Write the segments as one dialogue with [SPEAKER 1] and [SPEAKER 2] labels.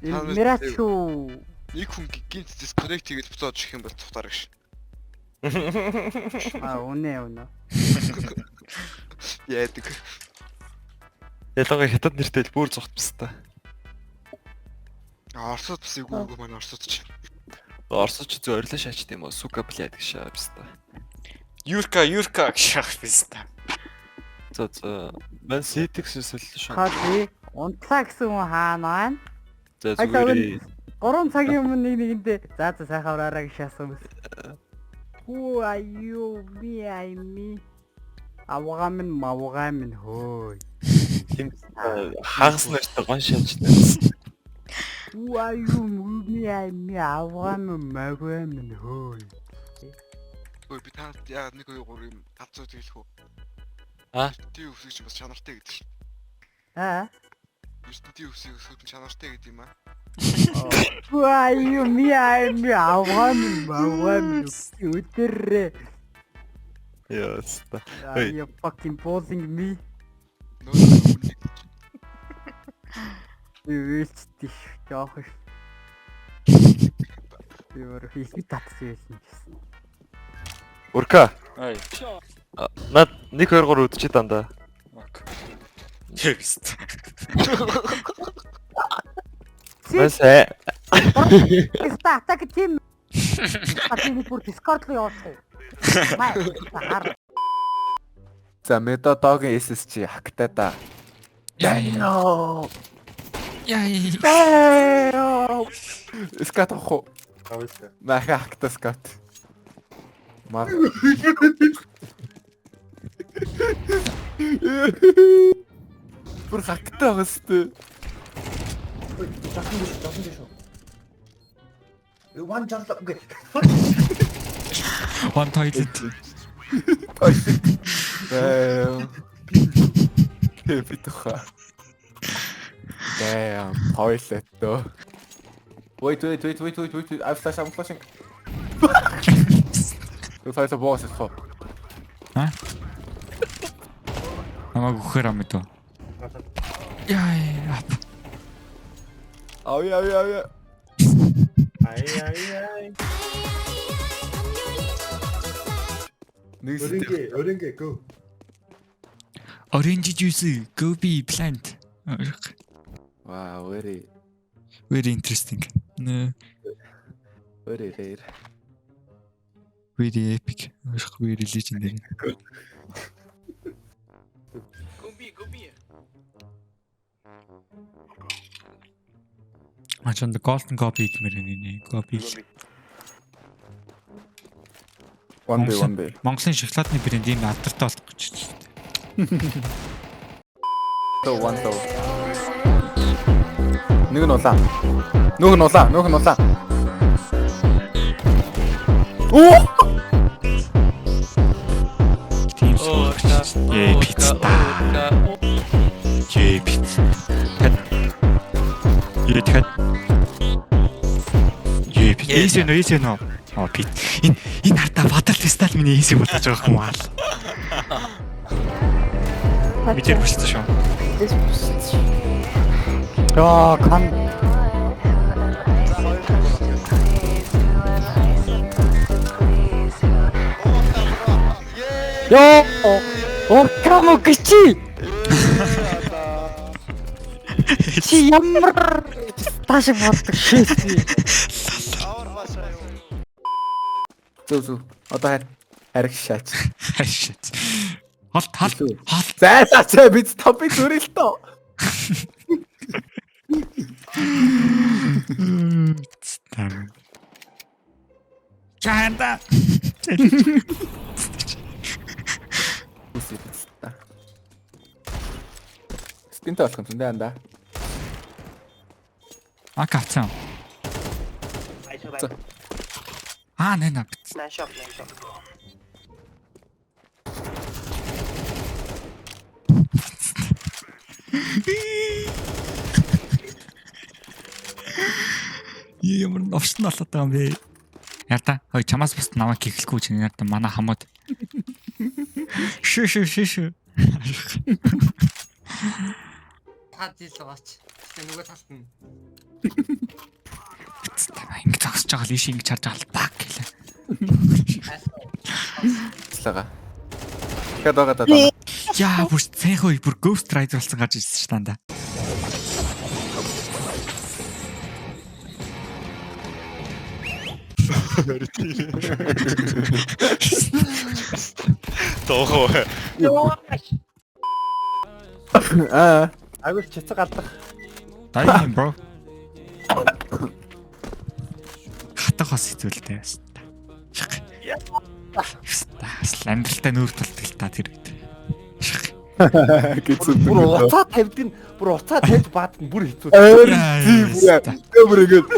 [SPEAKER 1] Мирачу.
[SPEAKER 2] Нэг хүн гинт дисконнект хийж буцаад чих юм бол тухтаар гэж.
[SPEAKER 1] Үнэ.
[SPEAKER 2] Яадаг.
[SPEAKER 3] Ялангуяа хятад нэртэй бүр зүгтмстай.
[SPEAKER 2] Оросод бас үгүй маань оросод ч.
[SPEAKER 3] Орсоч зөрлөө шаачд юм уу? Сука блядь гэж шаапста.
[SPEAKER 4] Юрка гэж шахвста.
[SPEAKER 3] За. Ман Citix эсвэл шүү.
[SPEAKER 1] Хаагүй. Унтлаа гэсэн хүн хаана байна?
[SPEAKER 3] За зүгээр.
[SPEAKER 1] 3 цагийн өмнө нэгэндээ за сайхан ураараа гэж шаасан юм. Who are you? Me. Авгамын мавгамын хөөй.
[SPEAKER 3] Тийм хагас нартай гон шаачдаг.
[SPEAKER 1] Who are you? Me авгамын мавгамын хөөй.
[SPEAKER 2] Ой би танд яа 1 2 3 юм 500 тэгэлэх үү? Тий өсөж бас чанартай гэдэг. Тий өсөж чанартай гэдэг юм аа.
[SPEAKER 1] Who are you? Me авгамын мавгамын өдөрөө.
[SPEAKER 3] Yes.
[SPEAKER 1] Are you fucking posing me? Өвчтөж жоох. Юу хийх татсан юм.
[SPEAKER 3] Урка.
[SPEAKER 4] Ай.
[SPEAKER 3] Над 1 2 3 үдчихэд дандаа.
[SPEAKER 4] Текст.
[SPEAKER 3] Мэсэ.
[SPEAKER 1] Атак тим. Атины бүр Discord руу явуулах.
[SPEAKER 5] За методогийн SSG хактай да. Яа. Скат ах. Маха хактай скат. Мар. Бүр хактай агастай.
[SPEAKER 6] One jump okay.
[SPEAKER 7] One toilet.
[SPEAKER 5] Битуха. Damn, toilet though. Wait. I'm flashing. Du fällst auf Boss jetzt vor.
[SPEAKER 7] Hä? Намайг өгөхөр ам дөө. Яа.
[SPEAKER 5] Ой.
[SPEAKER 6] Ай. Өрөнгө go.
[SPEAKER 7] Orange juice, go be plant.
[SPEAKER 5] Wow,
[SPEAKER 7] Very interesting. No,
[SPEAKER 5] very rare.
[SPEAKER 7] very epic. Very legendary.
[SPEAKER 4] Губи.
[SPEAKER 7] Ачаанд golden copy гэмээр нэ. Copy.
[SPEAKER 5] 1B.
[SPEAKER 7] Монголын шоколадны брэнд ийм алдартай болох гэж байна.
[SPEAKER 5] One though. Нэг нь улаан. Нүүх нь улаан. Оо!
[SPEAKER 7] Тийм шүү. Пицца. Пицца. Яагаад? Эйсэн нөө. Пит. Энэ хартаа бадар фестивал миний эйсэн болж байгаа юм аа. Мэдээ бүсэлсэн шүү.
[SPEAKER 1] Яа, кан. Яа, оркамо гिची. Чи ямар тааш болдог шээсээ.
[SPEAKER 5] Зү. Одоо харих шаач.
[SPEAKER 7] Холт.
[SPEAKER 5] Зайлаач бид топик зүрэл тоо.
[SPEAKER 7] Чаанда.
[SPEAKER 5] Спинтэй болох юм зөндөө анда.
[SPEAKER 7] Акацсан. Нэ.
[SPEAKER 6] Шок.
[SPEAKER 7] Ямар новшин болоод байгаа юм бэ? Ярта. Хой чамаас бус намайг гихэлгүй чинь ярта манай хамууд. Шүү.
[SPEAKER 6] Таад ил гооч. Тэгээ нөгөө талд нь.
[SPEAKER 7] Ингэ зогсож байгаа л ийш ингэ чарж байгаа л баг гэлээ.
[SPEAKER 5] Слага. Хэд байгаа даа.
[SPEAKER 7] Яа бүр сайхан бүр Ghost Rider болсон гарч ирсэн ш танда.
[SPEAKER 4] Тоохоо.
[SPEAKER 6] Айгуул чицэг гадах.
[SPEAKER 7] Дай бро. Хатахаас хэзүүлтэй байна. Амьдралтай нүүр тулдаг л та тэр үед.
[SPEAKER 5] Гэсэн
[SPEAKER 6] Бүр уцаа тавьдгийг бүр уцаа тавьж баад нь бүр хэцүү.
[SPEAKER 5] Өөр ингээд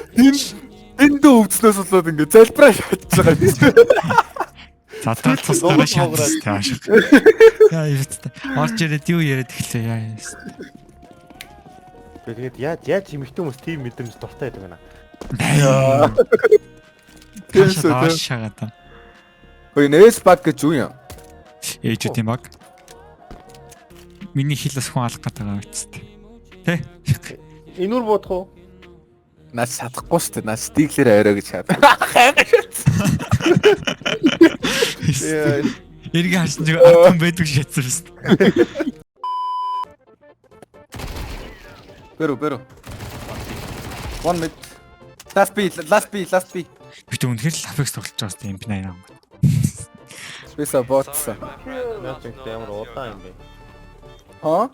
[SPEAKER 5] энд өвдснөөс болоод ингээд залбираа шатж байгаа юм.
[SPEAKER 7] Задрал цусгаа шаардсан тааш. Яа юутай. Орж ирээд юу яриад эхлэв яа.
[SPEAKER 6] Тэгээд яаж эмэгтэй хүмүүс тийм мэдрэмж дуртай байдаг байна.
[SPEAKER 7] Тэсээ шагаад.
[SPEAKER 5] Ой нээс баг гэж юу юм?
[SPEAKER 7] Ээжүүд юм баг. Миний хилээс хүн алах гэдэг байгаа үсттэй. Тэ?
[SPEAKER 6] Энүүр бодох уу?
[SPEAKER 5] Наас чадахгүй шүү дээ. Наас стиглэр аваарай гэж шаад.
[SPEAKER 7] Эргээ харсан чинь атом байдаг шатсан шүү дээ.
[SPEAKER 5] Беру. One minute. Last B.
[SPEAKER 7] Би тэг үнэхээр л Apex тоглож байгаа юм би наа.
[SPEAKER 5] Спеса ботса.
[SPEAKER 6] Наач ямар удаан юм бэ?
[SPEAKER 5] Хаа?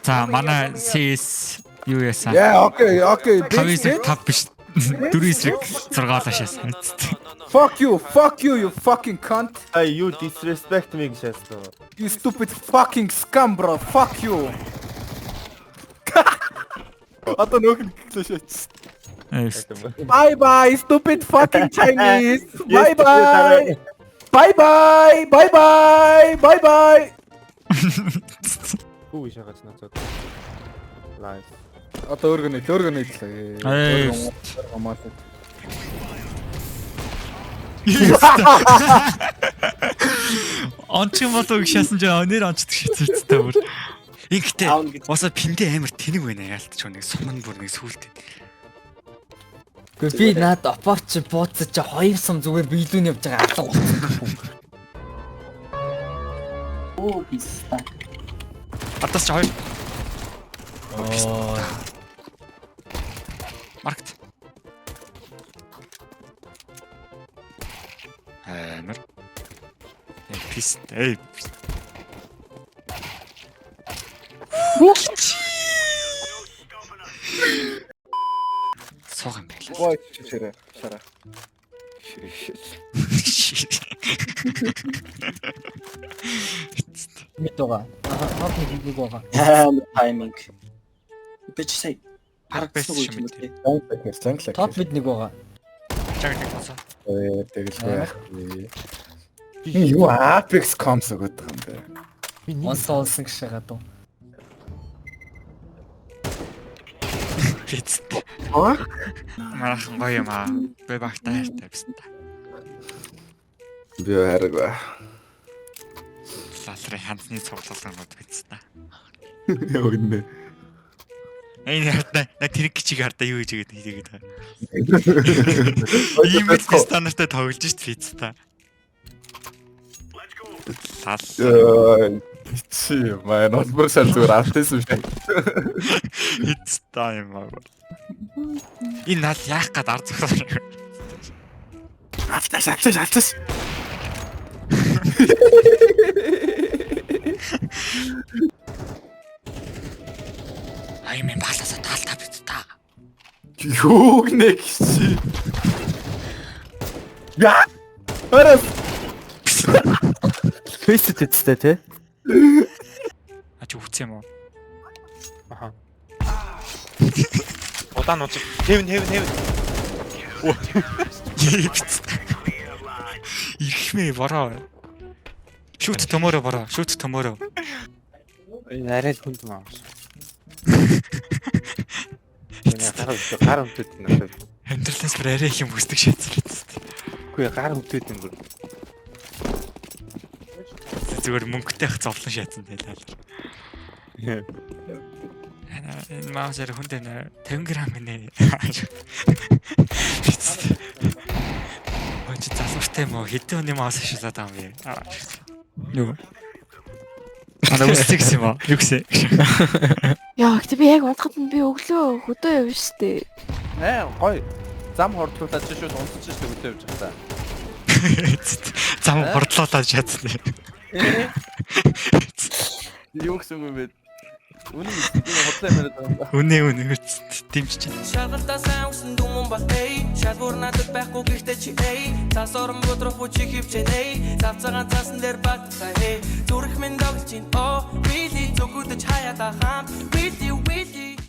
[SPEAKER 7] За манай CS юу яасан?
[SPEAKER 5] Yeah, okay.
[SPEAKER 7] Тависэг тав биш. 4-6 6-аас.
[SPEAKER 5] Fuck you, you fucking cunt.
[SPEAKER 6] Hey, you disrespect me гэж хэлсэн.
[SPEAKER 5] You stupid fucking scum, bro. Fuck you. Одоо нөхөн хэлээш. Bye, stupid fucking Chinese. Bye.
[SPEAKER 6] Хүү шахаж нацаад. Nice.
[SPEAKER 5] Одоо өргөнө хэлээ.
[SPEAKER 7] Ончин болоо гişсэн жаа нэр онцдаг шийдэлцтэй бүр. Ингэхдээ босоо пиндэ амар тэнэг байна яалтч нэг суман бүр нэг сүултээ.
[SPEAKER 8] Би наад опорч бууцаж 2 сум зүгээр биелүүн явж байгаа алга болсон. Оо биста.
[SPEAKER 7] Атас ч хоёр. Маркт. Амар. Пист. Согон байлаа.
[SPEAKER 5] Ой, шараа.
[SPEAKER 8] Митога. Хат нэг байгаа.
[SPEAKER 9] Тайминг. Bitch say.
[SPEAKER 7] Арга байсан юм тий.
[SPEAKER 5] Санглаа.
[SPEAKER 8] Топ мид нэг байгаа.
[SPEAKER 7] Чаг нэг босоо.
[SPEAKER 5] Тэгэл байх. Юу Apex comms өгöd байгаа юм бэ?
[SPEAKER 8] Онсон гэж байгаа дөө.
[SPEAKER 7] Пиц. Мархан гоё юм аа. Би багтаа хайртай байсан та.
[SPEAKER 5] Би хараагүй.
[SPEAKER 7] Лалрын хандны цуглуулгууд биз та.
[SPEAKER 5] Яа үнэ.
[SPEAKER 7] Энэ хатна тэр гिचиг хардаа юу гэж хэлээд байгаа. Ийм их стандарттай тоглож шít биз та. Лал.
[SPEAKER 5] Чи маа нотбук шал зүгээр автайсан шиг.
[SPEAKER 7] It's time аа. Энэ нал яах гээд ард зохиол.
[SPEAKER 5] Автас.
[SPEAKER 7] Ай минь баласаа таалтаа биз та.
[SPEAKER 5] Юу нэг чи. Яа. Арас.
[SPEAKER 6] Фейсэт эцтэй те.
[SPEAKER 7] Ачи үтс юм уу?
[SPEAKER 6] Аха. Удаан нууц. Хэвэн.
[SPEAKER 7] Ирхмээ бороо. Шүт төмөрөө бороо.
[SPEAKER 6] Энэ арай л хүнд маа. Энэ гар өмтөд надад.
[SPEAKER 7] Амьдралаас бүр арай их юм хүсдэг шийдсэн.
[SPEAKER 6] Үгүй гар өмтөд юм бүр.
[SPEAKER 7] Зүгээр мөнгөтэй ах зовлон шаацсан байлаа. Энэ маусаар хүндэ 50 г нэ. Очи залуустай мó хэдэн өний маус ашиглаад байгаа юм бэ? Юу? Ана үсчихсэн юм аа. Юу гэсэн?
[SPEAKER 10] Яа, гэтээ би яг унтахад нь би өглөө хөдөө явна штэ.
[SPEAKER 6] Гой. Зам хордлуулаад чи шууд унтчих шүү дээ явж байгаа.
[SPEAKER 7] Зам хордлуулаад чадсан.
[SPEAKER 6] Юу гэсэн юм бэ? Үнэн хотлоо юм байна.
[SPEAKER 7] Үнэ дэмжиж байна.
[SPEAKER 11] Шалгалтаа сайн усан дүмэн ба эй. Шалгуур надад байхгүй гэхдээ чи эй. Цасорн бодрох хүчи хөвчэнэй. Завцагаан цаасан дээр баттай эй. Зүрх минь догч ин оо. Really зүгүүдэж хаяада хаан. Really